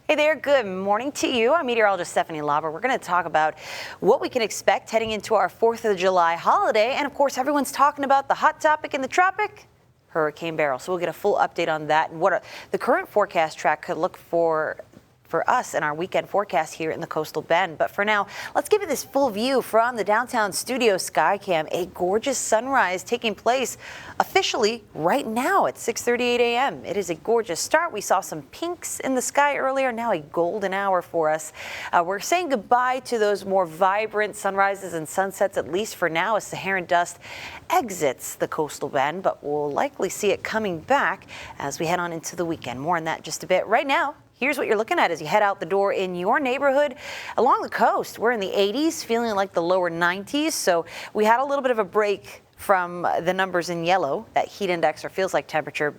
Hey there, good morning to you. I'm meteorologist Stefanie. We're going to talk about what we can expect heading into our 4th of July holiday. And of course, everyone's talking about the hot topic in the tropic, Hurricane Beryl. So we'll get a full update on that and what the current forecast track could look for us and our weekend forecast here in the coastal bend. But for now, let's give you this full view from the downtown studio Skycam. A gorgeous sunrise taking place officially right now at 6:38 a.m. It is a gorgeous start. We saw some pinks in the sky earlier, now a golden hour for us. We're saying goodbye to those more vibrant sunrises and sunsets, at least for now, as Saharan dust exits the coastal bend, but we'll likely see it coming back as we head on into the weekend. More on that in just a bit. Right now, here's what you're looking at as you head out the door in your neighborhood along the coast. We're in the 80s, feeling like the lower 90s. So we had a little bit of a break from the numbers in yellow, that heat index or feels like temperature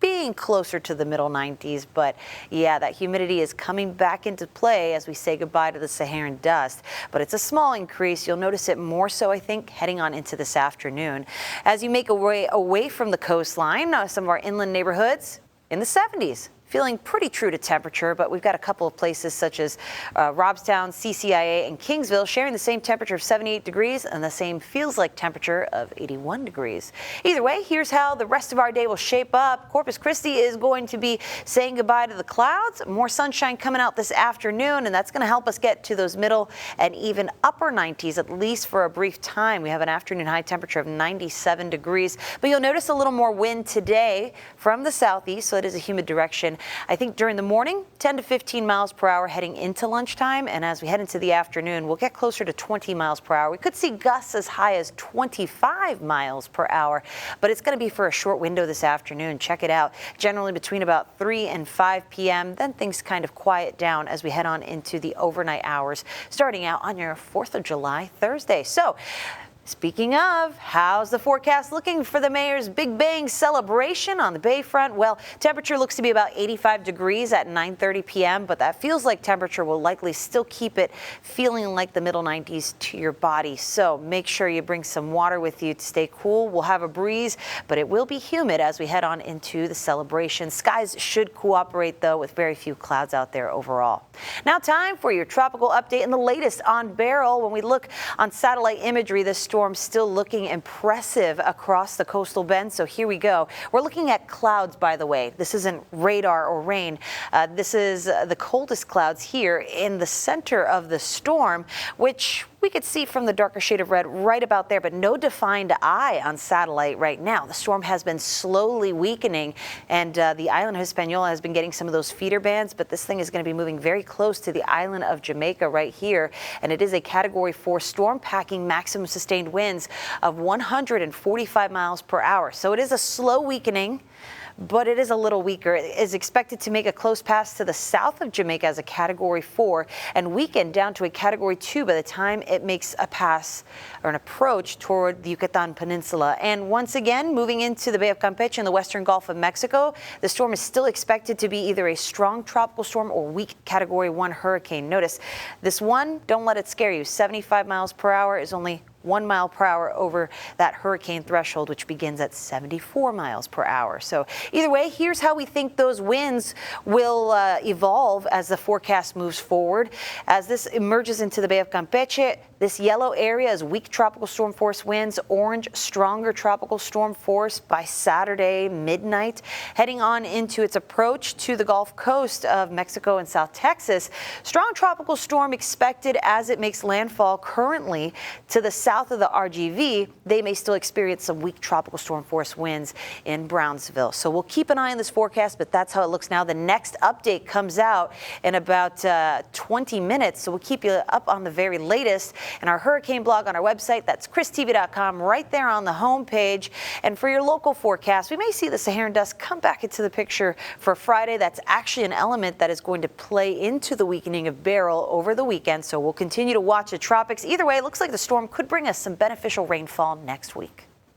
being closer to the middle 90s. But yeah, that humidity is coming back into play as we say goodbye to the Saharan dust. But it's a small increase. You'll notice it more so, I think, heading on into this afternoon. As you make a way away from the coastline, some of our inland neighborhoods in the 70s. Feeling pretty true to temperature, but we've got a couple of places such as Robstown, CCIA, and Kingsville sharing the same temperature of 78 degrees and the same feels like temperature of 81 degrees. Either way, here's how the rest of our day will shape up. Corpus Christi is going to be saying goodbye to the clouds. More sunshine coming out this afternoon, and that's going to help us get to those middle and even upper 90s, at least for a brief time. We have an afternoon high temperature of 97 degrees, but you'll notice a little more wind today from the southeast, so it is a humid direction. I think during the morning, 10 to 15 miles per hour heading into lunchtime. And as we head into the afternoon, we'll get closer to 20 miles per hour. We could see gusts as high as 25 miles per hour, but it's going to be for a short window this afternoon. Check it out. Generally between about 3 and 5 p.m. Then things kind of quiet down as we head on into the overnight hours, starting out on your 4th of July Thursday. So, speaking of, how's the forecast looking for the mayor's Big Bang celebration on the Bayfront? Well, temperature looks to be about 85 degrees at 9:30 p.m., but that feels like temperature will likely still keep it feeling like the middle 90s to your body. So make sure you bring some water with you to stay cool. We'll have a breeze, but it will be humid as we head on into the celebration. Skies should cooperate, though, with very few clouds out there overall. Now time for your tropical update and the latest on Beryl. When we look on satellite imagery, this storm still looking impressive across the coastal bend. So here we go. We're looking at clouds, by the way. This isn't radar or rain. This is the coldest clouds here in the center of the storm, which we could see from the darker shade of red right about there, but no defined eye on satellite right now. The storm has been slowly weakening, and the island of Hispaniola has been getting some of those feeder bands, but this thing is going to be moving very close to the island of Jamaica right here, and it is a Category 4 storm packing maximum sustained winds of 145 miles per hour. So it is a slow weakening, but it is a little weaker. It is expected to make a close pass to the south of Jamaica as a Category 4 and weaken down to a Category 2 by the time it makes a pass or an approach toward the Yucatan Peninsula. And once again, moving into the Bay of Campeche in the western Gulf of Mexico, the storm is still expected to be either a strong tropical storm or weak Category 1 hurricane. Notice this one, don't let it scare you. 75 miles per hour is only 1 mile per hour over that hurricane threshold, which begins at 74 miles per hour. So either way, here's how we think those winds will evolve as the forecast moves forward. As this emerges into the Bay of Campeche, this yellow area is weak tropical storm force winds, orange, stronger tropical storm force by Saturday midnight. Heading on into its approach to the Gulf Coast of Mexico and South Texas, strong tropical storm expected as it makes landfall currently to the south of the RGV. They may still experience some weak tropical storm force winds in Brownsville. So we'll keep an eye on this forecast, but that's how it looks now. The next update comes out in about 20 minutes, so we'll keep you up on the very latest in our hurricane blog on our website. That's christv.com, right there on the home page. And for your local forecast, we may see the Saharan dust come back into the picture for Friday. That's actually an element that is going to play into the weakening of Beryl over the weekend, so we'll continue to watch the tropics. Either way, it looks like the storm could bring us some beneficial rainfall next week.